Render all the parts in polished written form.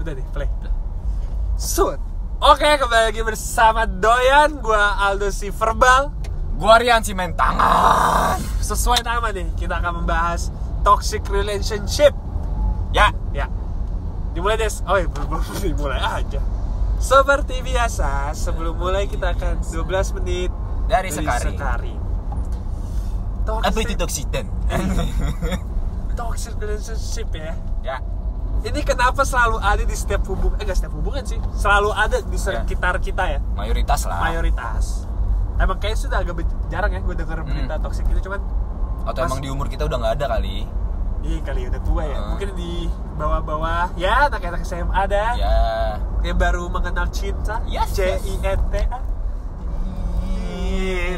Udah nih, play. Shoot. Oke, kembali lagi bersama Doyan. Gua Aldo si Verbal. Gua Rian si main tangan. Sesuai nama nih, kita akan membahas toxic relationship. Ya. Dimulai des. Oh, belum dimulai aja. Seperti biasa, sebelum mulai kita akan 12 menit dari Sekari. Apa itu toxic? Toxic relationship ya. Ya. Ini kenapa selalu ada di setiap hubungan? Enggak setiap hubungan sih. Selalu ada di sekitar kita ya. Mayoritas lah. Mayoritas. Emang kayaknya sudah agak jarang ya gue denger berita toxic itu, cuman atau emang di umur kita udah nggak ada kali. Iya kali udah tua ya. Mungkin di bawah-bawah ya anak-anak SMA ada. Ya. Yang baru mengenal cinta. Yes. CINTA.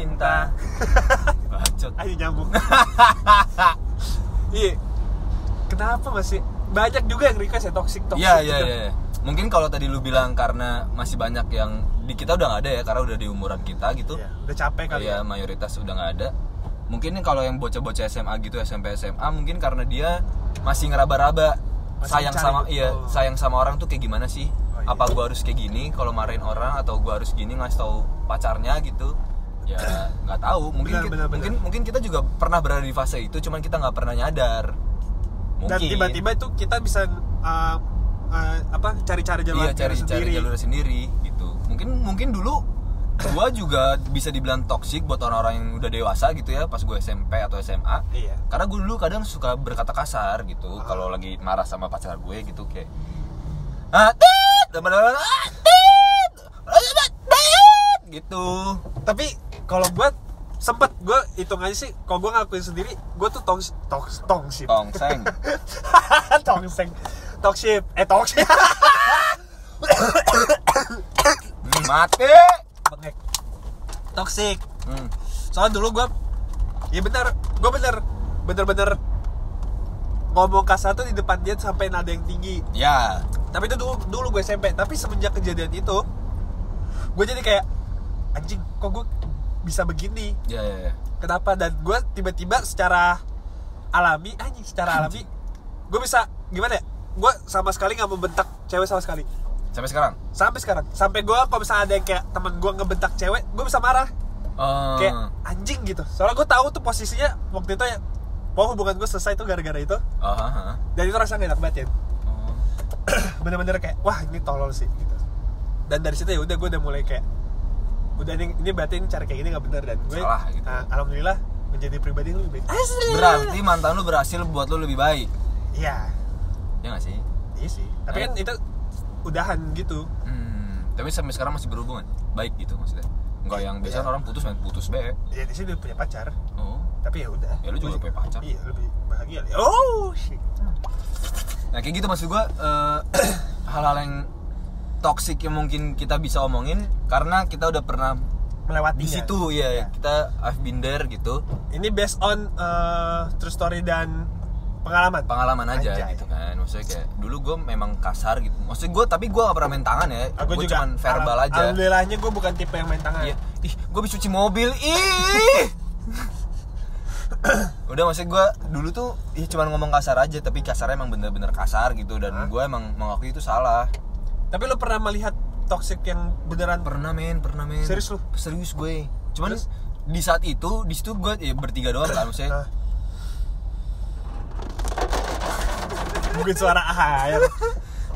Cinta. Bacot. Ayo nyambung. Iya. Kenapa masih banyak juga yang request ya toxic. Iya. Mungkin kalau tadi lu bilang karena masih banyak yang di kita udah nggak ada ya, karena udah di umuran kita gitu. Iya, udah capek kali ya. Mayoritas udah nggak ada. Mungkin kalau yang bocah-bocah SMA gitu, SMP SMA, mungkin karena dia masih ngeraba-raba sayang sama orang tuh kayak gimana sih? Oh, iya. Apa gua harus kayak gini kalau marahin orang, atau gua harus gini ngasih tahu pacarnya gitu? Ya nggak tahu. Mungkin kita juga pernah berada di fase itu, cuman kita nggak pernah nyadar. Mungkin. Dan tiba-tiba itu kita bisa cari-cari jalur sendiri gitu. Mungkin dulu gua juga bisa dibilang toksik buat orang-orang yang udah dewasa gitu ya, pas gue SMP atau SMA. Iya. Karena gue dulu kadang suka berkata kasar gitu kalau lagi marah sama pacar gue gitu, kayak gitu. Tapi kalau gue sempet, gue hitung aja sih, kalau gue ngakuin sendiri, gue tuh tongsip. Tongseng. Toxic. Mati. Bengek. Toxic. Soalnya dulu gue, ya bener ngomong kasar tuh di depan dia sampai nada yang tinggi. Ya. Tapi itu dulu gue SMP. Tapi semenjak kejadian itu, gue jadi kayak anjing, kok gue bisa begini? Ya. Kenapa? Dan gue tiba-tiba secara alami, gue bisa gimana ya? Gue sama sekali nggak membentak cewek sama sekali. Sampai sekarang. Sampai gue kalau misalnya ada yang kayak temen gue ngebentak cewek, gue bisa marah. Kayak anjing gitu. Soalnya gue tahu tuh posisinya waktu itu ya, hubungan gue selesai tuh gara-gara itu. Dan itu rasanya gak enak banget ya. Bener-bener kayak wah ini tolol sih gitu. Dan dari situ ya udah, gue udah mulai kayak udah ini berarti ini cara kayak gini gak bener, dan gue salah gitu. Alhamdulillah menjadi pribadi yang lebih baik. Berarti mantan lu berhasil buat lu lebih baik. Iya. Ya nggak sih? Iya sih. Tapi kan itu udahan gitu. Tapi sampai sekarang masih berhubungan baik gitu maksudnya. Enggak yang biasanya orang putus be. Iya, di sini udah punya pacar. Oh. Tapi ya udah. Ya lu juga punya pacar. Iya, lebih bahagia. Oh, shit. Nah, kayak gitu maksud gua, hal-hal yang toksik yang mungkin kita bisa omongin karena kita udah pernah melewati di situ ya. Kita I've been there gitu. Ini based on true story dan pengalaman aja gitu kan. Maksudnya kayak dulu gue memang kasar gitu. Maksudnya tapi gue gak pernah main tangan ya. Gue cuma verbal aja. Alhamdulillahnya gue bukan tipe yang main tangan. Iya. Gue bisa cuci mobil. Udah, maksudnya gue dulu tuh cuma ngomong kasar aja, tapi kasarnya emang bener-bener kasar gitu. Dan gue emang mengakui itu salah. Tapi lo pernah melihat toxic yang beneran? Pernah men. Serius lo? Serius gue. Cuman di saat itu, di situ gue bertiga doang kan maksudnya. Mungkin suara air.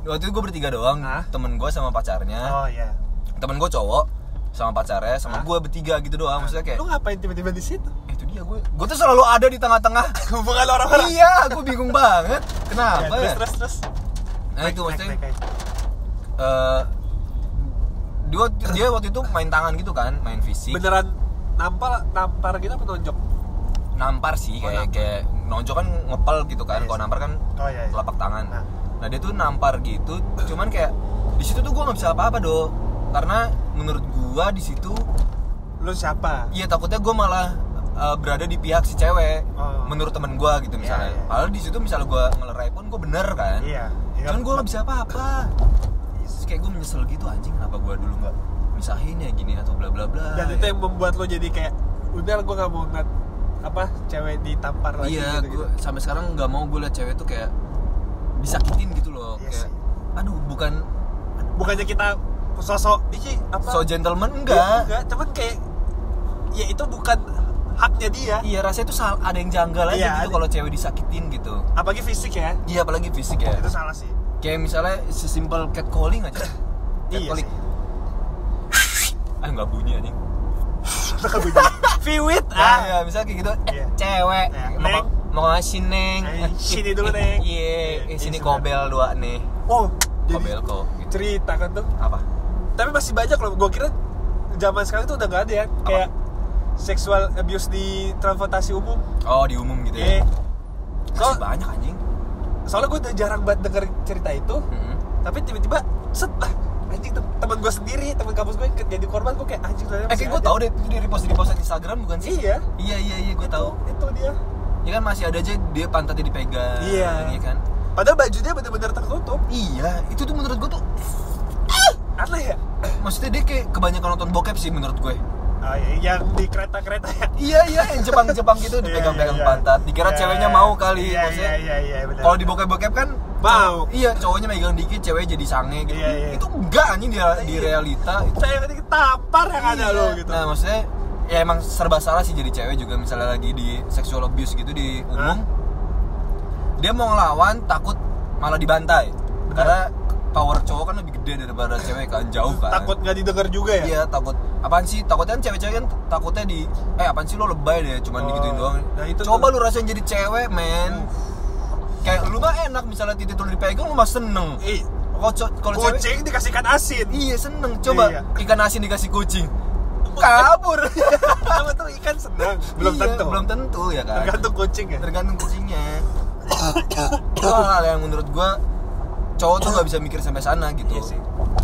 Waktu itu gue bertiga doang, temen gue sama pacarnya. Oh iya. Temen gue cowok sama pacarnya, sama gue bertiga gitu doang. Maksudnya kayak, lu ngapain tiba-tiba di situ? Itu dia, gue tuh selalu ada di tengah-tengah hubungan orang-orang. Iya, gue bingung banget. Kenapa ya? Terus. Nah itu maksudnya dia waktu itu main tangan gitu kan, main fisik. Beneran nampar gitu apa nonjok? Nampar sih, kayak nonjok kan ngepel gitu kan. Kalau nampar kan telapak tangan. Nah dia tuh nampar gitu, cuman kayak di situ tuh gue nggak bisa apa-apa karena menurut gue di situ lu siapa? Iya, takutnya gue malah berada di pihak si cewek. Menurut temen gue gitu misalnya. Padahal di situ misalnya gue ngelerai pun gue bener kan. Iya. Cuman gue nggak bisa apa-apa. Terus kayak gue menyesal gitu, anjing kenapa gue dulu nggak misahin ya gini atau bla bla bla. Dan itu yang membuat lo jadi kayak udah gue nggak mau ngeliat cewek ditampar lagi. Iya, gue sampai sekarang nggak mau gue liat cewek tuh kayak disakitin gitu loh. Iya kayak sih. bukannya kita sosok so gentleman enggak, cuman kayak ya itu bukan haknya dia. Iya, rasanya itu ada yang janggal aja gitu kalau cewek disakitin gitu. Apalagi fisik ya. Iya, apalagi fisik ya. Itu salah sih. Kayak misalnya sesimpel catcalling aja. Catcalling. Enggak bunyi anjing. Enggak bunyi. Viwit ya, misalnya kayak gitu. Cewek. Mau ngasih Neng. Sini dulu Neng. Iya, sini kobel 2 nih. Oh, kobel kok. Gitu. Cerita kan tuh. Apa? Tapi masih banyak loh. Gua kira zaman sekarang tuh udah enggak ada ya. Kayak sexual abuse di transportasi umum. Oh, di umum gitu ya. Masih banyak anjing. Soalnya gue udah jarang banget denger cerita itu. Tapi tiba-tiba anjing teman gue sendiri, teman kampus gue jadi korban. Gue kayak anjing kayak gue tahu deh, di repost Instagram bukan sih? Iya gue tahu. Itu dia. Ya kan masih ada aja dia pantatnya dipegang. Iya kan. Padahal bajunya benar-benar tertutup. Iya, itu tuh menurut gue tuh aneh ya. Maksudnya dia kayak kebanyakan nonton bokep sih menurut gue. Oh iya, yang di kereta-kereta ya. Iya, yang Jepang gitu dipegang-pegang pantat. Dikira ceweknya mau kali. Iya, benar. Kalau di bokep-bokep kan mau. Iya, cowoknya megang dikit, ceweknya jadi sange gitu. Itu enggak anjing di realita. Cewek ditampar yang ada lo gitu. Nah, maksudnya ya emang serba salah sih jadi cewek juga, misalnya lagi di sexual abuse gitu di umum. Dia mau ngelawan takut malah dibantai. Karena power cowok kan lebih gede daripada cewek kan, jauh kan. Takut nggak didengar juga ya? Iya, takut. Apaan sih? Takutnya kan cewek-cewek kan takutnya apaan sih lo lebay deh, cuman digituin doang. Nah, itu coba lu rasain jadi cewek, men. Kayak lu mah enak misalnya titik lu dipegang lu mah seneng. Kalau kucing dikasih ikan asin. Iya, seneng. Coba ikan asin dikasih kucing. Kabur. Sama tuh ikan seneng. Belum tentu ya kan. Tergantung kucing ya. Tergantung kucingnya. Itu hal yang menurut gua cowok tuh nggak bisa mikir sampai sana gitu. Iya sih.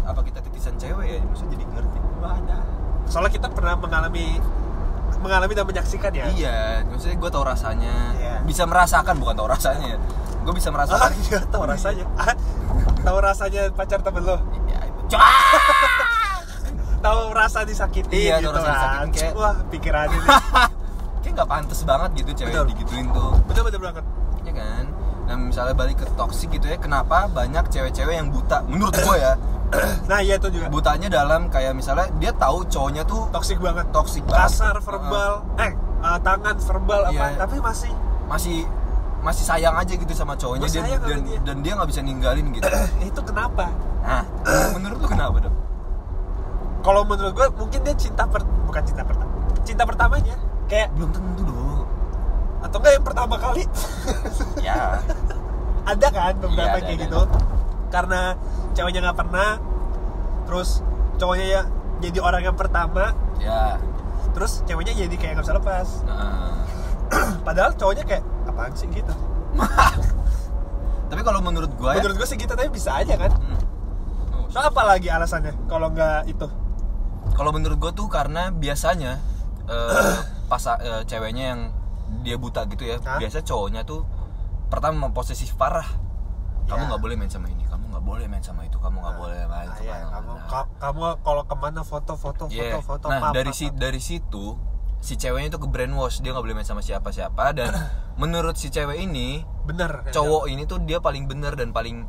Apa kita titisan cewek ya? Maksudnya jadi ngerti. Ada. Soalnya kita pernah mengalami dan menyaksikan ya. Iya, maksudnya gue tau rasanya. Bisa merasakan, bukan tau rasanya. Gue bisa merasakan. Iya, tau rasanya. Tahu rasanya pacar temen lo. Tahu rasa disakitin. Iya, gitu tahu rasa disakitin kayak. Wah, pikirannya nih. Kayak nggak pantas banget gitu cewek digituin tuh. Betul banget. Iya kan. Nah, misalnya balik ke toksik gitu ya, kenapa banyak cewek-cewek yang buta? Menurut gue ya. Nah, iya itu juga. Butanya dalam kayak misalnya dia tahu cowoknya tuh toksik banget. Kasar, verbal, tangan verbal tapi masih sayang aja gitu sama cowoknya dan dia nggak bisa ninggalin gitu. Itu kenapa? Nah, menurut lu kenapa dong? Kalau menurut gue mungkin dia bukan cinta pertamanya. Kayak belum tentu dong. Atau enggak yang pertama kali. Ya. Ada kan beberapa kayak gitu. Karena ceweknya nggak pernah, terus cowoknya ya jadi orang yang pertama. Ya. Terus ceweknya jadi kayak nggak bisa lepas. Padahal cowoknya kayak apaan sih gitu. Tapi kalau menurut gue sih gitu, tapi bisa aja kan. So apa lagi alasannya kalau nggak itu? Kalau menurut gue tuh karena biasanya ceweknya yang dia buta gitu ya, biasa cowoknya tuh pertama posesif parah. Kamu nggak boleh main sama ini, kamu nggak boleh main sama itu, kamu nggak boleh main kamu kalau kemana foto. Nah, dari situ si ceweknya itu ke brainwash, dia nggak boleh main sama siapa dan menurut si cewek ini bener, cowok ini tuh dia paling bener dan paling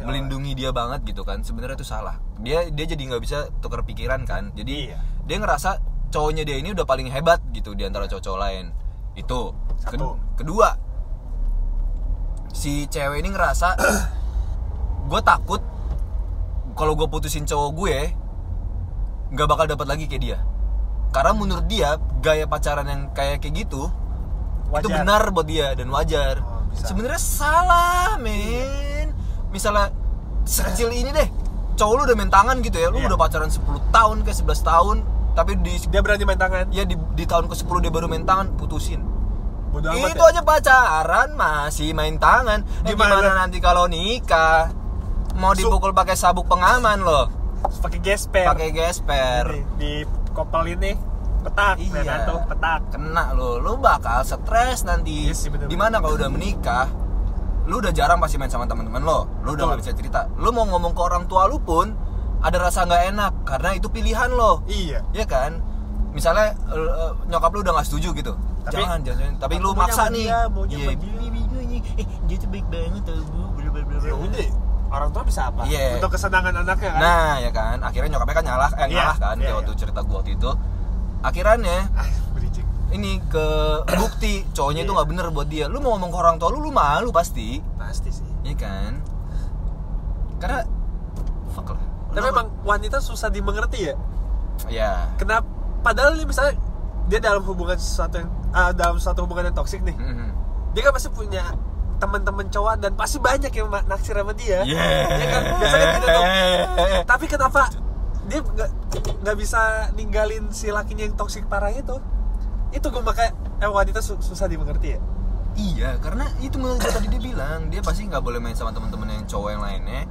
melindungi dia banget gitu kan. Sebenarnya itu salah. Dia jadi nggak bisa tukar pikiran kan. Jadi dia ngerasa cowoknya dia ini udah paling hebat gitu di antara cowok lain. Itu kedua, si cewek ini ngerasa gue takut kalau gue putusin cowok gue nggak bakal dapat lagi kayak dia. Karena menurut dia gaya pacaran yang kayak gitu wajar. Itu benar buat dia dan wajar. Sebenarnya salah, men. Misalnya sekecil ini deh, cowok lu udah main tangan gitu ya, lu udah pacaran 10 tahun ke 11 tahun, tapi dia berani main tangan. Ya di tahun ke-10 dia baru main tangan, putusin. Itu aja pacaran masih main tangan. Gimana nanti kalau nikah? Mau dipukul pakai sabuk pengaman loh. Pakai gesper. Di kopel ini petak. Kena lu bakal stres nanti. Dimana kalau udah menikah, lu udah jarang pasti main sama teman-teman lo. Lu udah nggak bisa cerita. Lu mau ngomong ke orang tua lu pun ada rasa nggak enak karena itu pilihan lo. Iya kan. Misalnya nyokap lu udah nggak setuju gitu. Jangan. Tapi lu maksa nih. Iya, dia tuh baik banget tau bu, ya udah, orang tua bisa apa? Untuk kesenangan anaknya kan? Nah ya kan, akhirnya nyokapnya kan ngalah kan, kayak waktu cerita gue waktu itu. Akhirnya ini ke bukti cowoknya itu nggak bener buat dia. Lu mau ngomong ke orang tua lu malu pasti sih, iya kan? Karena fuck lah. Tapi emang wanita susah dimengerti ya. Iya. Kenapa? Padahal nih misalnya dia dalam hubungan dalam suatu hubungan yang toksik nih, dia kan pasti punya teman-teman cowok dan pasti banyak yang naksir sama dia. Ya kan? Biasanya gitu tuh. Tapi kenapa dia nggak bisa ninggalin si lakinya yang toksik parah itu? Itu gue makanya wanita susah dimengerti ya. Iya, karena itu tadi dia bilang dia pasti nggak boleh main sama teman-teman yang cowok yang lainnya.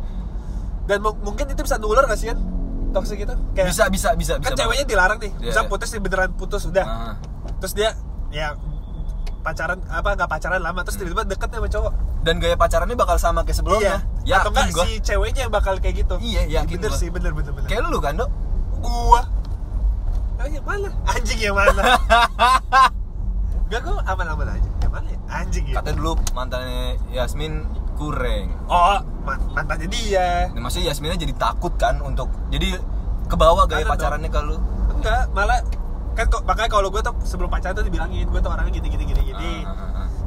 Dan mungkin itu bisa nular nggak sih kan? Toksik itu kayak bisa kan ceweknya dilarang nih, bisa putus nih, beneran putus udah. Terus dia ya pacaran nggak pacaran lama, terus tiba-tiba deket sama cowok. Dan gaya pacarannya bakal sama kayak sebelumnya. Iya. Atau enggak si ceweknya yang bakal kayak gitu. Iya, yakin bener gua. Sih, bener. Kayak lu kan, Dok? Gua. Yang mana? Anjing yang mana? Gak, gua aman-aman aja. Yang mana ya? Anjing ya. Katanya dulu mantannya Yasmin kurang. Oh, mantannya dia. Nah, maksudnya Yasminnya jadi takut kan untuk jadi kebawa gaya pacarannya ke lu? Enggak, malah kan makanya kalau gue tuh sebelum pacaran tuh dibilangin gue tuh orangnya gini.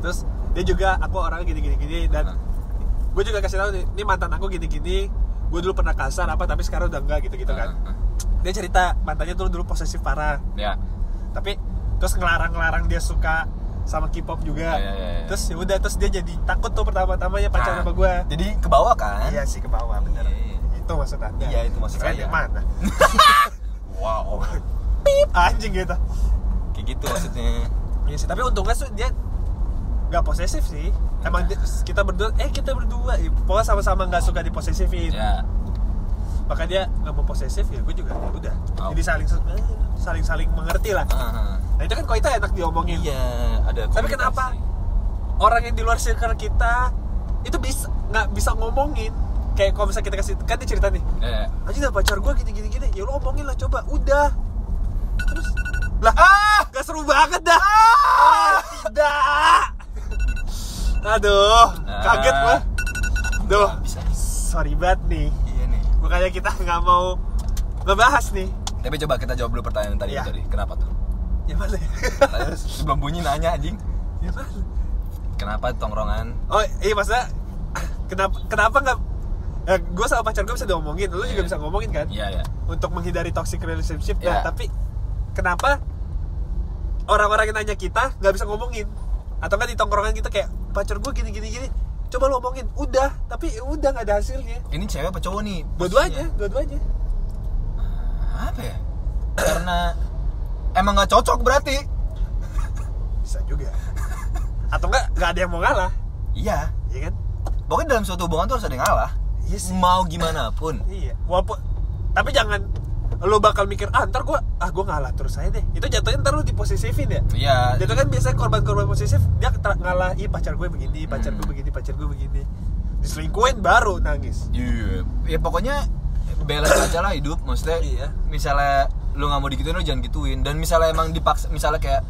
Terus dia juga aku orangnya gini dan gue juga kasih tahu nih mantan aku gini. Gue dulu pernah kasar tapi sekarang udah enggak gitu kan. Dia cerita mantannya tuh dulu posesif parah. Ya. Tapi terus ngelarang dia suka sama K-pop juga. Ya. Terus ya udah, terus dia jadi takut tuh pertama-tamanya pacaran sama gue. Jadi ke bawah kan? Iya sih, ke bawah bener. Itu maksud Anda. Iya, itu maksud saya. Yang mana? Wow. Pip, anjing gitu. Kayak gitu maksudnya. Iya sih, tapi untungnya tuh dia nggak posesif sih. Emang kita berdua pokoknya sama-sama nggak suka diposesifin. Ya. Maka dia nggak mau posesif, ya gue juga ya udah. Jadi saling mengerti lah. Nah itu kan kalau itu enak diomongin. Iya, ada. Tapi kenapa orang yang di luar circle kita itu nggak bisa ngomongin? Kayak kalau misalnya kita kasih, kan dia cerita nih, anjing dah pacar gue gini, ya lu ngomongin lah coba, udah. Terus lah, gak seru banget dah. Tidak. Aduh, kaget gue. Duh, sorry banget nih. Iya nih. Makanya kita nggak mau ngebahas nih. Tapi coba kita jawab dulu pertanyaan tadi. Kenapa tuh? Ya mana ya? Sebelum bunyi nanya anjing. Ya mana? Kenapa tongkrongan? Oh iya, maksudnya kenapa nggak? Gue sama pacar gue bisa diomongin, lu juga bisa ngomongin kan? Iya. Untuk menghindari toxic relationship. Nah, tapi kenapa orang-orang yang nanya kita nggak bisa ngomongin? Atau kan di tongkrongan kita kayak pacar gue gini, coba lu ngomongin, udah, tapi udah nggak ada hasilnya. Ini cewek apa cowok nih? Dua-duanya. Apa ya? Karena emang nggak cocok berarti. Bisa juga. Atau nggak ada yang mau ngalah. Iya kan? Pokoknya dalam suatu hubungan tuh harus ada yang ngalah. Iya sih. Mau gimana pun. Iya. Walaupun, tapi jangan lo bakal mikir ntar gue ngalah terus aja deh. Itu jatuhnya ntar lo diposesifin ya. Iya. Jatuh kan biasanya korban posesif dia ngalah, pacar gue begini, pacar gue begini. Diselingkuhin baru nangis. Iya. Ya pokoknya balance aja lah hidup. Maksudnya misalnya lu nggak mau digituin, lu jangan gituin. Dan misalnya emang dipaksa, misalnya kayak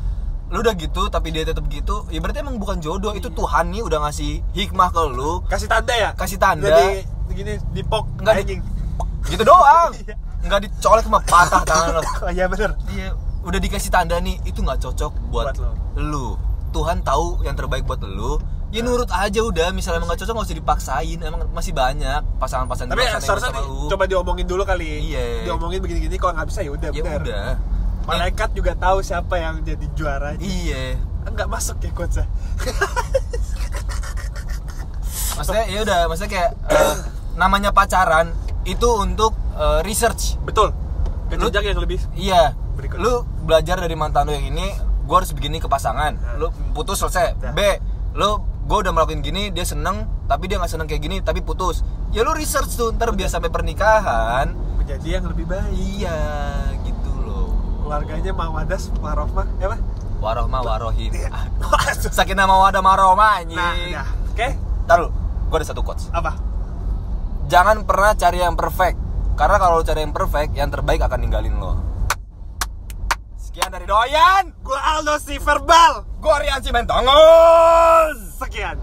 lu udah gitu tapi dia tetap gitu, ya berarti emang bukan jodoh. Itu Tuhan nih udah ngasih hikmah ke lu. Kasih tanda ya? Kasih tanda. Begini dipok nggak anjing. Gitu doang. Nggak dicolek sama patah tangan lo. Oh iya bener. Iya, udah dikasih tanda nih, itu nggak cocok buat lu. Tuhan tahu yang terbaik buat lu. Ya nurut aja udah. Misalnya emang nggak cocok nggak usah dipaksain. Emang masih banyak pasangan-pasangan. Tapi seharusnya coba diomongin dulu kali. Iya. Diomongin begini-gini, kalau nggak bisa ya udah. Ya udah. Malaikat juga tahu siapa yang jadi juara. Iya. Enggak masuk ya coach. Maksudnya ya udah, maksudnya kayak namanya pacaran itu untuk research. Betul. Jenjang yang lebih. Iya. Berikut. Lu belajar dari mantan lu yang ini, gua harus begini ke pasangan. Lu putus selesai. B, gua udah melakukan gini, dia seneng, tapi dia nggak seneng kayak gini, tapi putus. Ya lu research tuh, ntar biar sampai pernikahan menjadi yang lebih baik. Iya, gitu loh. Keluarganya mawaddah warohmah, ya apa? Warohmah warohim. Sakinah mawaddah warohmah anjing. Nah, oke. Ntar lu, gua ada satu quotes. Apa? Jangan pernah cari yang perfect. Karena kalau lu cari yang perfect, yang terbaik akan ninggalin lo. Sekian dari Doyan. Gua Aldo si Verbal. Gua Rian Cimentongon. Sekian.